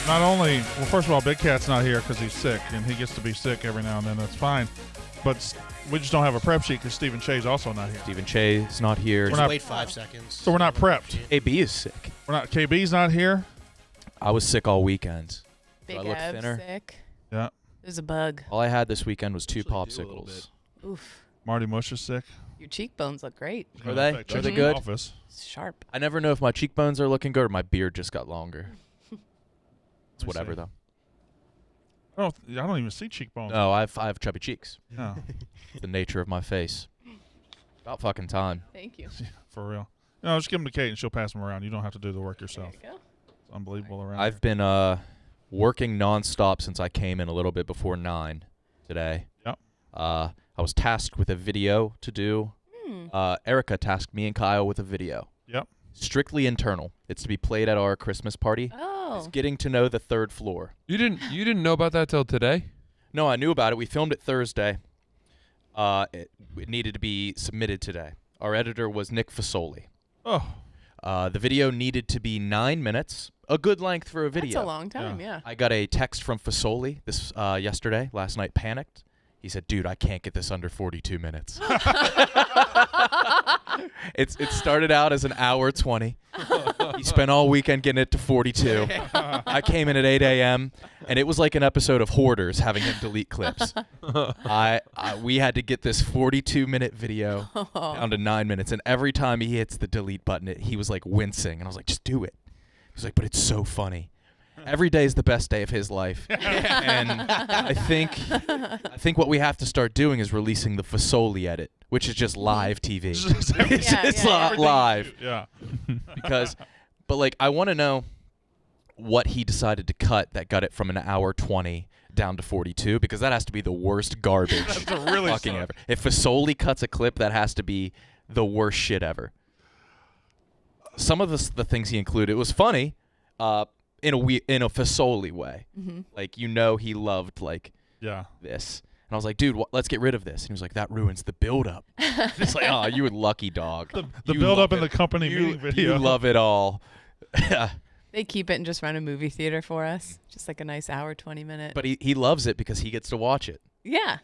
not only, well, first of all, Big Cat's not here because he's sick, and he gets to be sick every now and then. That's fine. But we just don't have a prep sheet because Stephen Che's also not here. Stephen Che's not here. We're not, wait 5 seconds. So we're not prepped. KB is sick. KB's not here. I was sick all weekend. Big I look Ab's thinner. sick. Yeah. There's a bug. All I had this weekend was 2 Actually do a little popsicles. Oof. Marty Mush is sick. Your cheekbones look great. Are they? Affect Are they Che's good? Office. It's sharp. I never know if my cheekbones are looking good or my beard just got longer. It's me whatever see. though. I don't even see cheekbones. No, I have chubby cheeks. Yeah, The nature of my face. About fucking time. Thank you. for real. No, just give them to Kate and she'll pass them around. You don't have to do the work There yourself. you go. It's unbelievable around I've been working nonstop since I came in a little bit before 9 today. Yep. I was tasked with a video to do. Erica tasked me and Kyle with a video. Yep. Strictly internal. It's to be played at our Christmas party. Oh. It's getting to know the 3rd floor. You didn't know about that till today? No, I knew about it. We filmed it Thursday. It needed to be submitted today. Our editor was Nick Fasoli. Oh, The video needed to be 9 minutes, a good length for a video. That's a long time, yeah. I got a text from Fasoli yesterday, last night, panicked. He said, dude, I can't get this under 42 minutes. It started out as an hour 20. He spent all weekend getting it to 42. I came in at 8 a.m., and it was like an episode of Hoarders having him delete clips. We had to get this 42-minute video down to 9 minutes, and every time he hits the delete button, he was like wincing, and I was like, just do it. He was like, but it's so funny. Every day is the best day of his life. And I think what we have to start doing is releasing the Fasoli edit, which is just live TV. It's live. Yeah. But like, I want to know what he decided to cut that got it from an hour 20 down to 42, because that has to be the worst garbage really fucking suck. ever. If Fasoli cuts a clip, that has to be the worst shit ever. Some of the things he included, it was funny. In a Fasoli way. Mm-hmm. Like, he loved, like, this. And I was like, dude, let's get rid of this. And he was like, that ruins the build-up. It's like, oh, you lucky dog. The You build-up love in the it. company meeting video. You love it all. They keep it and just run a movie theater for us. Just like a nice hour, 20-minute. But he loves it because he gets to watch it. Yeah.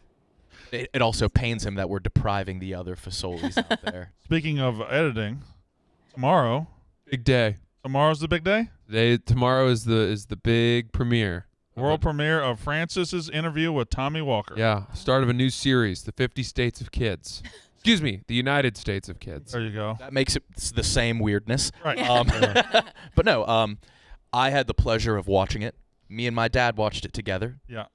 It also pains him that we're depriving the other Fasolis out there. Speaking of editing, tomorrow. Big day. Tomorrow's the big day? Tomorrow is the big premiere. World premiere of Francis's interview with Tommy Walker. Yeah, start of a new series, the 50 States of Kids. Excuse me, the United States of Kids. There you go. That makes it the same weirdness. Right. But no, I had the pleasure of watching it. Me and my dad watched it together. Yeah.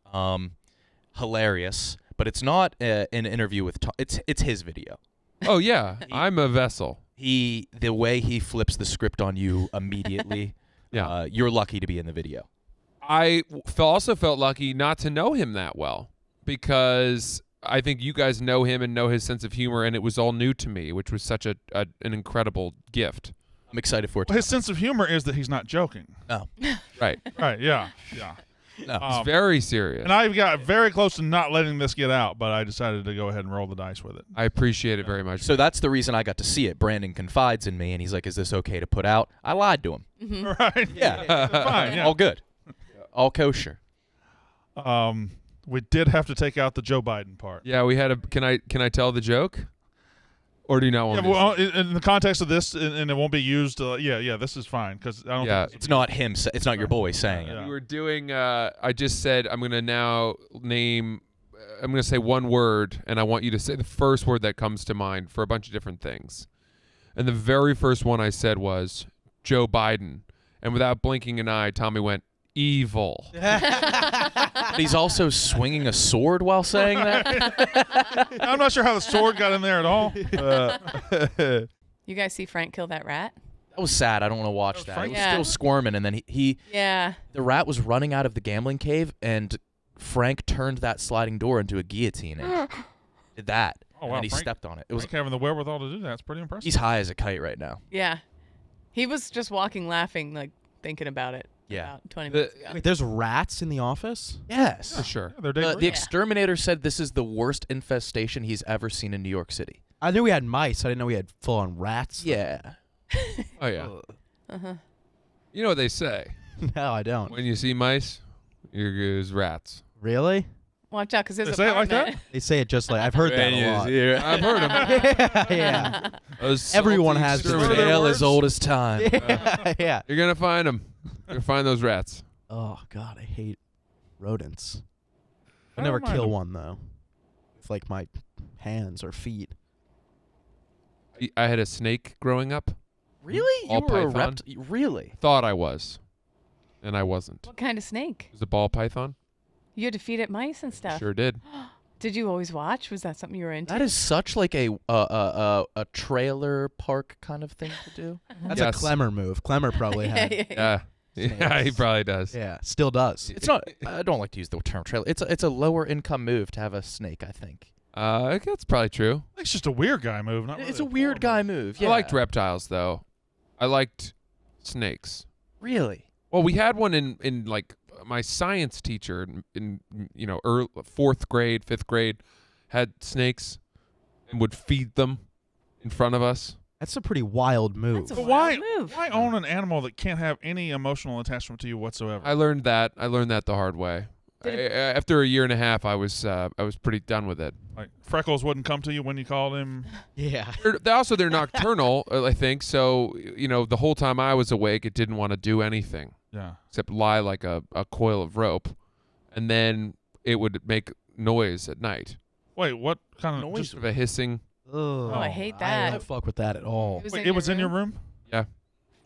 Hilarious. But it's not an interview with Tom. It's his video. Oh, yeah, I'm a vessel. The way he flips the script on you immediately, Yeah. you're lucky to be in the video. I also felt lucky not to know him that well, because I think you guys know him and know his sense of humor, and it was all new to me, which was such an incredible gift. I'm excited for it. Well, his sense of humor is that he's not joking. Oh, Right. Right, yeah. Yeah. no. It's very serious. And I got very close to not letting this get out, but I decided to go ahead and roll the dice with it. I appreciate it very much. So that's the reason I got to see it. Brandon confides in me, and he's like, "Is this okay to put out?" I lied to him. Right? Yeah, Fine, yeah. all good, all kosher. We did have to take out the Joe Biden part. Yeah, we had a. Can I tell the joke? Or do you not want Yeah, me well, to? in the context of this, and it won't be used. This is fine because I don't. Yeah. think It's not him. It's not your boy saying it. Yeah. We were doing. I just said I'm gonna now name. I'm gonna say one word, and I want you to say the first word that comes to mind for a bunch of different things. And the very first one I said was Joe Biden, and without blinking an eye, Tommy went evil. But he's also swinging a sword while saying that. I'm not sure how the sword got in there at all. You guys see Frank kill that rat? That was sad. I don't want to watch that. It Frank- was Yeah. still squirming, and then he Yeah. the rat was running out of the gambling cave, and Frank turned that sliding door into a guillotine and did that. Oh, And wow, then he Frank- stepped on it. It was. Frank having the wherewithal to do that. It's pretty impressive. He's high as a kite right now. Yeah. He was just walking laughing, like thinking about it. Yeah. About 20 minutes ago. Wait, there's rats in the office? Yes. For sure. Yeah, they're The dangerous. exterminator said this is the worst infestation he's ever seen in New York City. I knew we had mice. I didn't know we had full-on rats. Yeah. Oh yeah. Uh-huh. You know what they say? No, I don't. When you see mice, you're good as rats. Really? Watch out, because there's They a say it like that? apartment. They say it just like I've heard that a lot. I've heard them. Yeah. Those Everyone salty has this The exterminator tale words. as old as time. Yeah. Yeah. You're gonna find them. You're gonna find those rats. Oh God, I hate rodents. I I never don't mind kill them. one though, with like my hands or feet. I had a snake growing up. Really? All You were a python? Really? Thought I was, and I wasn't. What kind of snake? It was a ball python. You had to feed it mice and stuff. Sure did. Did you always watch? Was that something you were into? That is such like a trailer park kind of thing to do. That's Yes. a Clemmer move. Clemmer probably had. Yeah. Yeah, he probably does. Yeah, still does. It's not. I don't like to use the term trailer. It's a lower income move to have a snake. I think That's probably true. It's just a weird guy move. Not it's really a weird poor guy move. move. Yeah. I liked reptiles though. I liked snakes. Really? Well, we had one in like my science teacher in early 4th grade, 5th grade had snakes and would feed them in front of us. That's a pretty wild move. That's a But wild why? move. Why own an animal that can't have any emotional attachment to you whatsoever? I learned that. I learned that the hard way. Did After a year and a half, I was pretty done with it. Like Freckles wouldn't come to you when you called him. Yeah. They're nocturnal, I think. So the whole time I was awake, it didn't want to do anything Yeah. except lie like a coil of rope, and then it would make noise at night, Wait, what kind of? just of a hissing. Oh, I hate I that. don't fuck with that at all. Wait, it was in your room.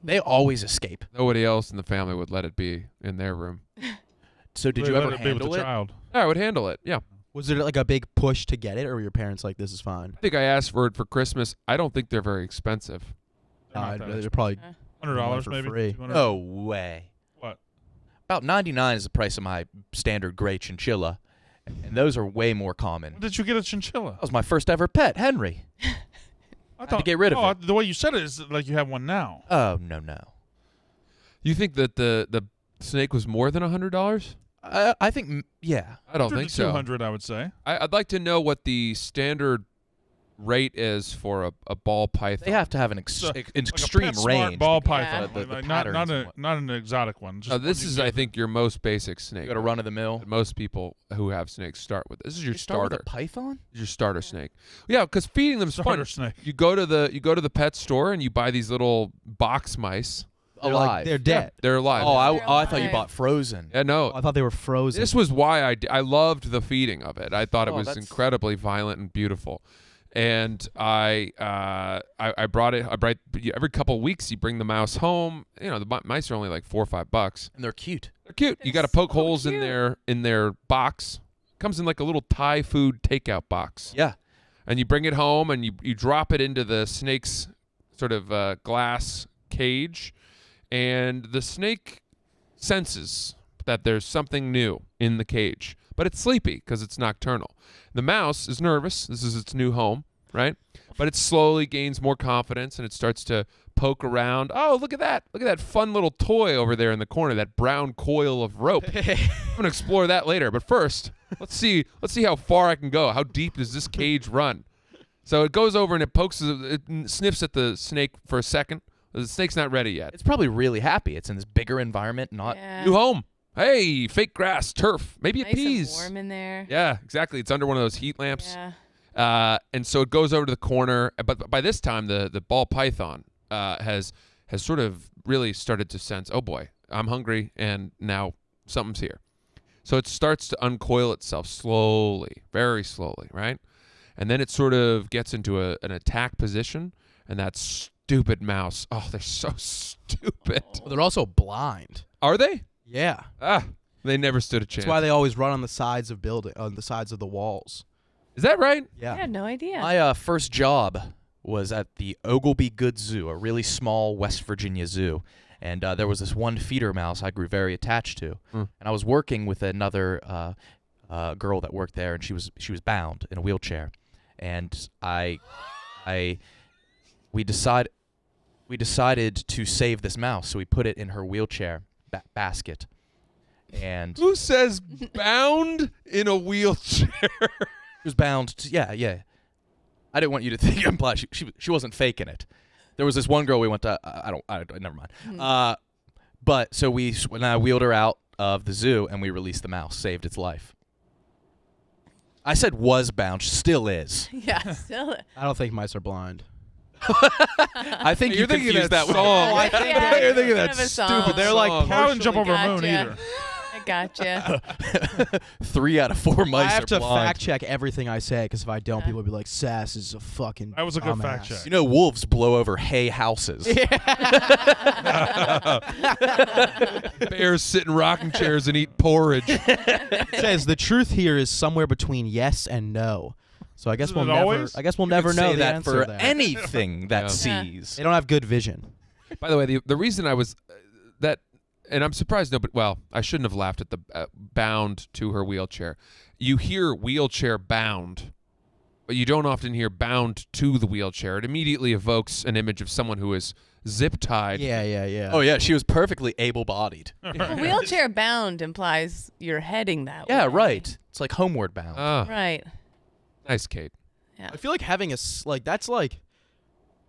They always escape. Nobody else in the family would let it be in their room. So did They you let ever it be with handle the it? child? Yeah, I would handle it. Yeah. Was it like a big push to get it, or were your parents like, "This is fine"? I think I asked for it for Christmas. I don't think they're very expensive. They're not that They're probably $100 for maybe. free. $200. No way. What? About 99 is the price of my standard gray chinchilla, and those are way more common. When did you get a chinchilla? That was my first ever pet, Henry. I to get rid of it. The way you said it is like you have one now. Oh no. You think that the snake was more than $100? I think yeah. I don't 100 think to so. 200, I would say. I'd like to know what the standard rate is for a ball python. They have to have an It's a- extreme like a PetSmart range. ball because python. of the Like, patterns not and what- not an exotic one. Just This one is, you I get. think, your most basic snake. You got to run of the mill. that most people who have snakes start with. This is your You start with starter. a python? This is your starter snake. Yeah, because feeding them is starter fun. snake. You go to the pet store and you buy these little box mice. They're Alive. like, they're dead. They're alive. Oh, They're I thought you alive. bought frozen. yeah, no. Oh, I thought they were frozen. This was why I loved the feeding of it. I thought it Oh, was that's- incredibly violent and beautiful. And I brought it. Every couple of weeks you bring the mouse home. The mice are only like $4 or $5. And they're cute. They're cute. You got to They're poke so holes in cute. their box. Comes in like a little Thai food takeout box. Yeah. And you bring it home and you drop it into the snake's sort of glass cage, and the snake senses that there's something new in the cage, but it's sleepy because it's nocturnal. The mouse is nervous. This is its new home, right? But it slowly gains more confidence and it starts to poke around. Oh, look at that. Look at that fun little toy over there in the corner, that brown coil of rope. I'm going to explore that later. But first, let's see how far I can go. How deep does this cage run? So it goes over and it sniffs at the snake for a second. The snake's not ready yet. It's probably really happy. It's in this bigger environment, not Yeah. New home. Hey, fake grass, turf. Maybe it Nice and peas. warm in there. Yeah, exactly. It's under one of those heat lamps. Yeah. And so it goes over to the corner. But by this time, the ball python has sort of really started to sense, oh boy, I'm hungry, and now something's here. So it starts to uncoil itself slowly, very slowly, right? And then it sort of gets into an attack position, and that stupid mouse. Oh, they're so stupid. Well, they're also blind. Are they? Yeah. They never stood a chance. That's why they always run on the sides of the sides of the walls. Is that right? I Yeah. had no idea. My first job was at the Oglebay Goods Zoo, a really small West Virginia zoo. And there was this one feeder mouse I grew very attached to. Hmm. And I was working with another girl that worked there, and she was bound in a wheelchair. And we decided to save this mouse, so we put it in her wheelchair basket. And Who says bound in a wheelchair? She was bound to, yeah. I didn't want you to think imply she wasn't faking it. There was this one girl we went to, never mind. But so when I wheeled her out of the zoo and we released the mouse, saved its life. I said was bound, still is. Yeah, still. I don't think mice are blind. I think You're you thinking confused that that song. with I think Yeah, you're thinking kind that's of a song. stupid. They're like Song. Cow didn't jump over a moon Gotcha. either. I gotcha. 3 out of 4 mice I have are to blind. fact check everything I say because if I don't, Yeah. people will be like, "Sass is a fucking." That was a good dumbass." fact check. You know, wolves blow over hay houses. Bears sit in rocking chairs and eat porridge. It says the truth here is somewhere between yes and no. So I guess Isn't we'll it never. always? I guess we'll You never could know say the that answer for there. anything that Yeah. sees. They don't have good vision. By the way, the reason I was that, and I'm surprised nobody. Well, I shouldn't have laughed at the bound to her wheelchair. You hear wheelchair bound, but you don't often hear bound to the wheelchair. It immediately evokes an image of someone who is zip tied. Yeah. Oh yeah, she was perfectly able-bodied. Well, wheelchair bound implies you're heading that way. Yeah, right. It's like homeward bound. Right. Nice, Kate. Yeah. I feel like having that's like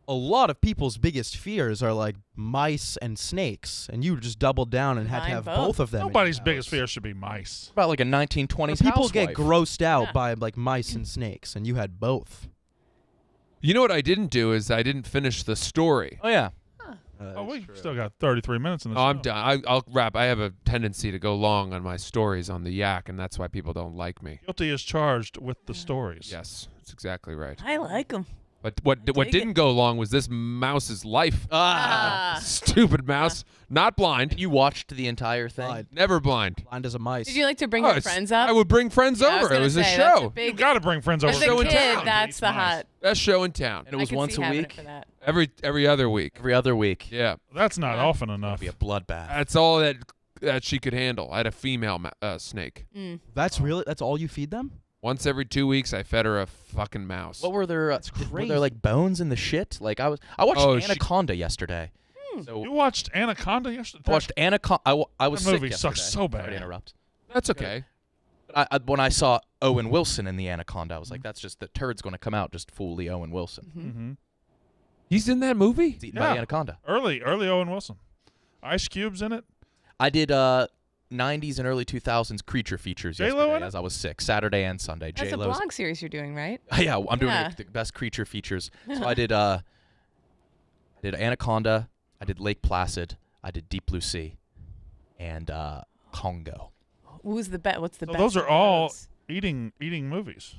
a lot of people's biggest fears are like mice and snakes, and you just doubled down and had to Combine have both. both of them. in Nobody's your biggest house. fear should be mice. About like a 1920s People housewife. get grossed out Yeah. by like mice and snakes, and you had both. You know what I didn't do is I didn't finish the story. Oh yeah. Oh, we still got 33 minutes in this. Oh, I'm done. I'll wrap. I have a tendency to go long on my stories on the yak, and that's why people don't like me. Guilty is charged with the stories. Yes, that's exactly right. I like them. But what dig didn't it. go long was this mouse's life. Ah. Stupid mouse. Not blind. You watched the entire thing. Blind. Never blind. Blind as a mice. Did you like to bring Oh, your it's- friends up? I would bring friends Yeah, I over. It gonna was a say, that's show. You big, got to bring friends over. as show a in Everyone kid, town. that's the Nice. hot. Best show in town. And it was I could once see a having it week. for that. Every other week. Every other week. Yeah. That's not Yeah. often enough. Be a bloodbath. That's all that she could handle. I had a female snake. Mm. That's all you feed them? Once every 2 weeks, I fed her a fucking mouse. What were there? Were crazy. there like bones in the shit? Like I watched Oh, she- Anaconda yesterday. Hmm. So You watched Anaconda yesterday? I watched Anaconda. I was That sick movie sucks yesterday. so bad. Sorry to interrupt. That's okay. But when I saw Owen Wilson in the Anaconda, I was like, that's just the turd's going to come out just fully Owen Wilson. Mm-hmm. He's in that movie? He's eaten by Yeah. the Anaconda. Early Owen Wilson. Ice Cube's in it. I did 90s and early 2000s creature features J-Lo yesterday in it? as I was sick. Saturday and Sunday. That's a J-Lo's. blog series you're doing, right? Yeah, I'm doing Yeah. the best creature features. So I did Anaconda, I did Lake Placid, I did Deep Blue Sea, and Congo. Who's the bet? What's the So best? those are of all those? eating movies,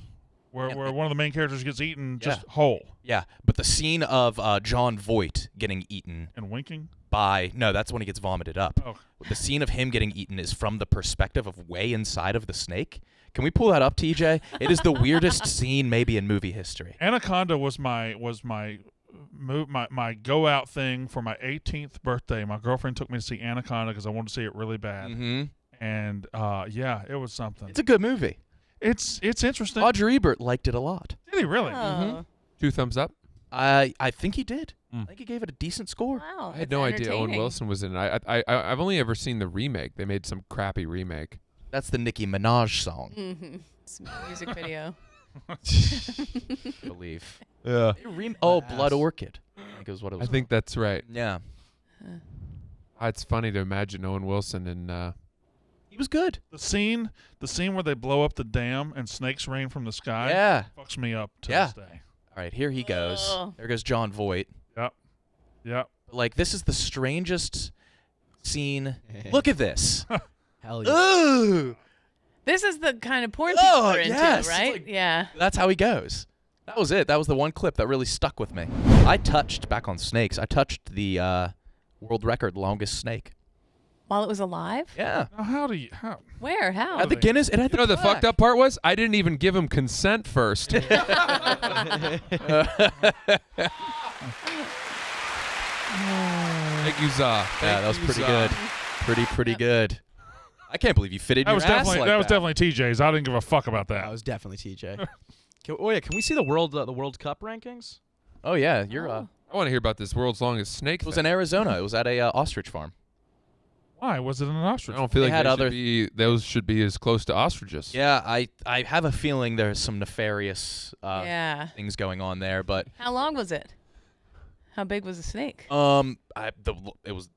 where Yeah. where one of the main characters gets eaten just Yeah. whole Yeah, but the scene of John Voight getting eaten and winking. by that's when he gets vomited up. Oh, The scene of him getting eaten is from the perspective of way inside of the snake. Can we pull that up, TJ? It is the weirdest scene maybe in movie history. Anaconda was my go out thing for my 18th birthday. My girlfriend took me to see Anaconda because I wanted to see it really bad, Mm-hmm. and yeah, it was something. It's a good movie. It's interesting. Roger Ebert liked it a lot. Did he really? Oh, 2 thumbs up. I think he did. Mm. I think he gave it a decent score. wow. I had that's no idea Owen entertaining. Wilson was in it. I've only ever seen the remake. They made some crappy remake. That's the Nicki Minaj song, Mm-hmm. It's a music video. I believe. Yeah. Blood Orchid. I think is what it I was. think that's right. Yeah. It's funny to imagine Owen Wilson and He was good. The scene where they blow up the dam and snakes rain from the sky Yeah. fucks me up to Yeah. this day. All right, here he goes. Oh. There goes John Voight. Yep. Like, this is the strangest scene. Look at this. Hell yeah. Ooh. This is the kind of porn people Oh, are into, yes. right? Like- Yeah. That's how he goes. That was it. That was the one clip that really stuck with me. I touched, back on snakes, I touched the world record longest snake. While it was alive? Yeah. Now how? Where? How? At the Guinness, it had you know the plaque. fucked up part was I didn't even give him consent first. Thank you, Za. Yeah, that was pretty good. Pretty good. I can't believe you fitted That your was ass definitely like that was definitely TJ's. I didn't give a fuck about that. That was definitely TJ. Can we see the World Cup rankings? Oh yeah, you're. Oh. I want to hear about this world's longest snake. It was thing. in Arizona. It was at a ostrich farm. Why was it an ostrich? I don't feel They like had other- those should be as close to ostriches. Yeah, I have a feeling there's some nefarious Yeah. things going on there, but How long was it? How big was the snake? it was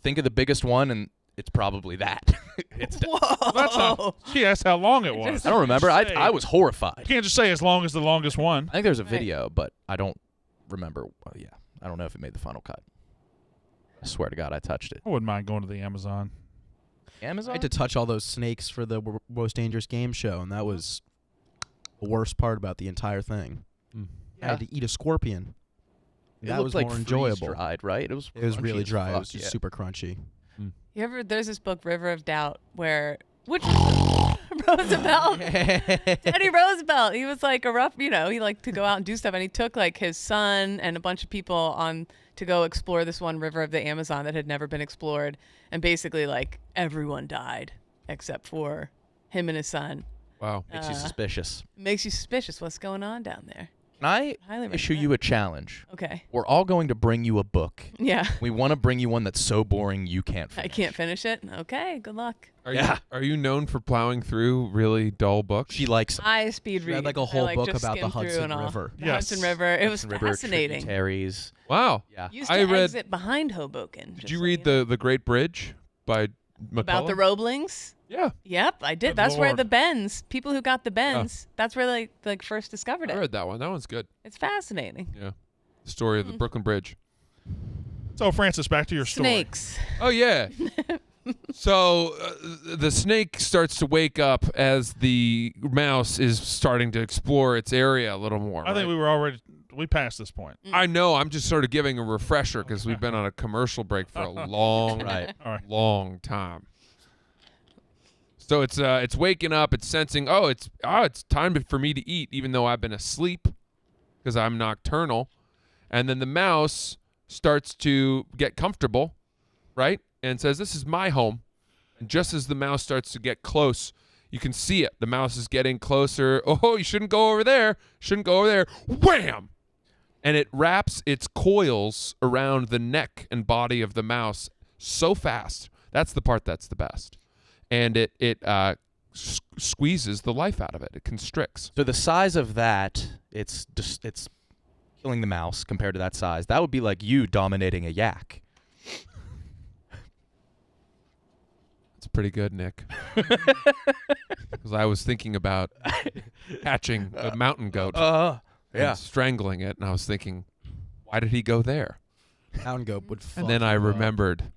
think of the biggest one, and it's probably that. It's Whoa. That's not. She asked how long it was. I don't remember. Say- I was horrified. You can't just say as long as the longest one. I think there's a Right. video, but I don't remember. Oh, yeah, I don't know if it made the final cut. I swear to God, I touched it. I wouldn't mind going to the Amazon. I Amazon? had to touch all those snakes for the Most Dangerous Game show, and that was the worst part about the entire thing. I had to eat a scorpion. It That looked was like more enjoyable. Dried, right? It was It was crunchy really as dry. It fuck, was just yeah. super crunchy. There's this book, River of Doubt, which Roosevelt, Teddy Roosevelt, he was like a rough, he liked to go out and do stuff, and he took like his son and a bunch of people on to go explore this one river of the Amazon that had never been explored, and basically like everyone died except for him and his son. Wow. Makes you suspicious. Makes you suspicious. What's going on down there? Can I Highly issue recommend. you a challenge? Okay. We're all going to bring you a book. Yeah. We want to bring you one that's so boring you can't finish. I can't finish it. Okay. Good luck. Are you known for plowing through really dull books? She likes I speed She read. had like a I, whole book just about the skim through Hudson and all. River. The Yes. Hudson River. It was Hudson River fascinating. tributaries. Wow. Yeah. Used to I read- exit behind Hoboken. Did just you so read know. the Great Bridge by McCullough? About the Roeblings? Yeah, Yep, I did. Good That's where Lord. the Bens, people who got the Bens, that's where they like first discovered I it. read that one. That one's good. It's fascinating. Yeah, the story of the Brooklyn Bridge. So, Francis, back to your story. Snakes. Oh yeah. So the snake starts to wake up as the mouse is starting to explore its area a little more. I think we passed this point. I know. I'm just sort of giving a refresher because we've been on a commercial break for a long, Right. All right. long time. So it's waking up. It's sensing. It's time for me to eat, even though I've been asleep because I'm nocturnal. And then the mouse starts to get comfortable, right? And says, "This is my home." And just as the mouse starts to get close, you can see it. The mouse is getting closer. Oh, you shouldn't go over there. Shouldn't go over there. Wham! And it wraps its coils around the neck and body of the mouse so fast. That's the part that's the best. And it squeezes the life out of it. It constricts. So the size of that, it's killing the mouse compared to that size. That would be like you dominating a yak. It's pretty good, Nick. Because I was thinking about catching a mountain goat Yeah. and strangling it, and I was thinking, why did he go there? Mountain goat would fuck And then I you up. remembered,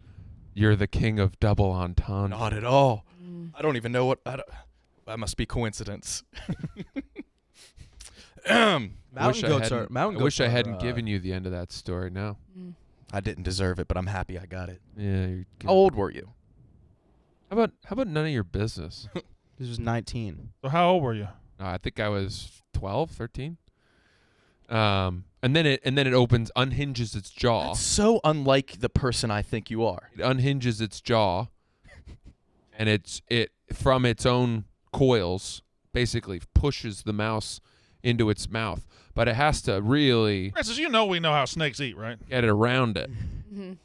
you're the king of double entendre. Not at all. I don't even know what. That must be coincidence. Mountain I goats are. Mountain I wish goats I are, hadn't given you the end of that story. No. I didn't deserve it, but I'm happy I got it. Yeah. You're good. How old were you? How about none of your business? This was 19. So, how old were you? I think I was 12, 13. And then it opens, unhinges its jaw. That's so unlike the person I think you are. It unhinges its jaw, and it from its own coils basically pushes the mouse into its mouth. But it has to really Francis, we know how snakes eat, right? get it around it. Mhm.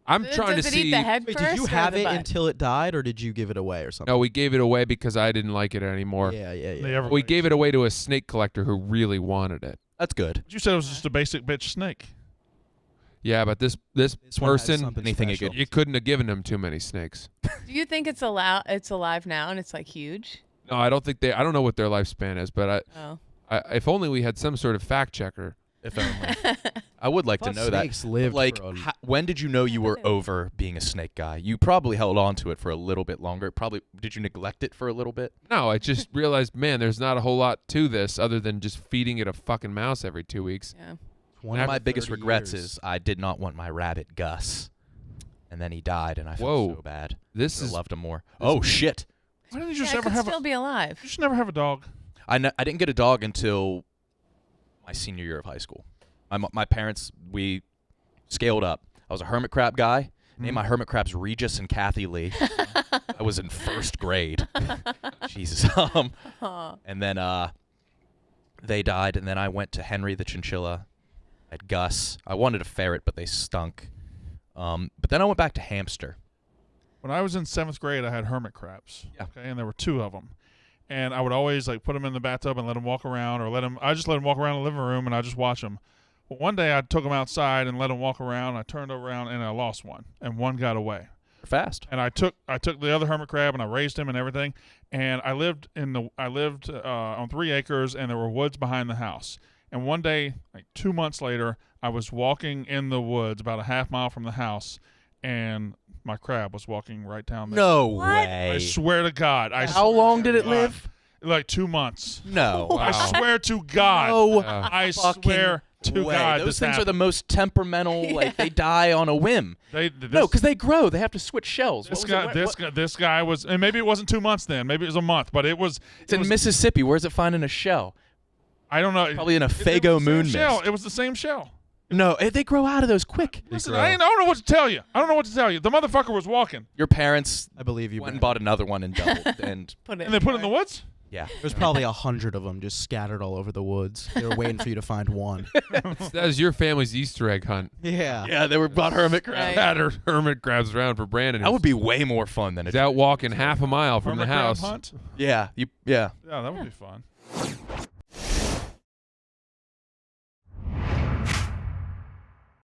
I'm Does trying it to eat see. the head Wait, first did you or have the it butt? until it died, or did you give it away or something? No, we gave it away because I didn't like it anymore. Yeah. They ever- We gave it away to a snake collector who really wanted it. That's good. You said it was just a basic bitch snake. Yeah, but this This one has person, something anything it special. could- you couldn't have given him too many snakes. Do you think it's alive now and it's like huge? No, I don't think I don't know what their lifespan is, but Oh. if only we had some sort of fact checker. If only. I would like to Thought know that. snakes lived Like, for a- when did you know you were over being a snake guy? You probably held on to it for a little bit longer. Probably did you neglect it for a little bit? No, I just realized, man, there's not a whole lot to this other than just feeding it a fucking mouse every 2 weeks. Yeah. One of my biggest 30 regrets years. is I did not want my rabbit Gus, and then he died, and I felt Whoa. so bad. This I is loved him more. Oh shit! Why didn't you Yeah, just it ever could have still be alive. You should never have a dog. I didn't get a dog until my senior year of high school. My parents, we scaled up. I was a hermit crab guy. Named my hermit crabs Regis and Kathy Lee. I was in first grade. Jesus. And then they died, and then I went to Henry the chinchilla. I had Gus. I wanted a ferret, but they stunk. But then I went back to hamster. When I was in 7th grade, I had hermit crabs. Yeah. Okay, and there were 2 of them. And I would always like put them in the bathtub and let them walk around, or I just let them walk around the living room, and I just watch them. Well, one day I took them outside and let them walk around. I turned around and I lost one, and one got away. Fast. And I took the other hermit crab and I raised him and everything. And I lived on 3 acres, and there were woods behind the house. And one day, like 2 months later, I was walking in the woods about a half mile from the house, and my crab was walking right down there. No What? way. I swear to God. How long did it live? Like 2 months. No. I swear to God. No I fucking swear to way. God. Those this things are the happened. most temperamental. Like they die on a whim. No, This- because they grow. They have to switch shells. This guy was, and maybe it wasn't 2 months then. Maybe it was a month, but it was. It's in Mississippi. Where's it finding a shell? I don't know. Probably in a It was the Fago same moon shell. mist. It was the same shell. No, they grow out of those quick. Listen, I don't know what to tell you. I don't know what to tell you. The motherfucker was walking, Your parents I believe you. went and Brad. bought another one and doubled. And Put it and they put it in the woods. yeah. There's probably 100 of them just scattered all over the woods. They were waiting for you to find one. That was your family's Easter egg hunt. Yeah. Yeah, they were bought hermit crabs. Right. Had hermit crabs around for Brandon. That would be way more fun than He's a out walking half a mile from Hermit the crab house. hunt. Yeah, Yeah, that would be fun.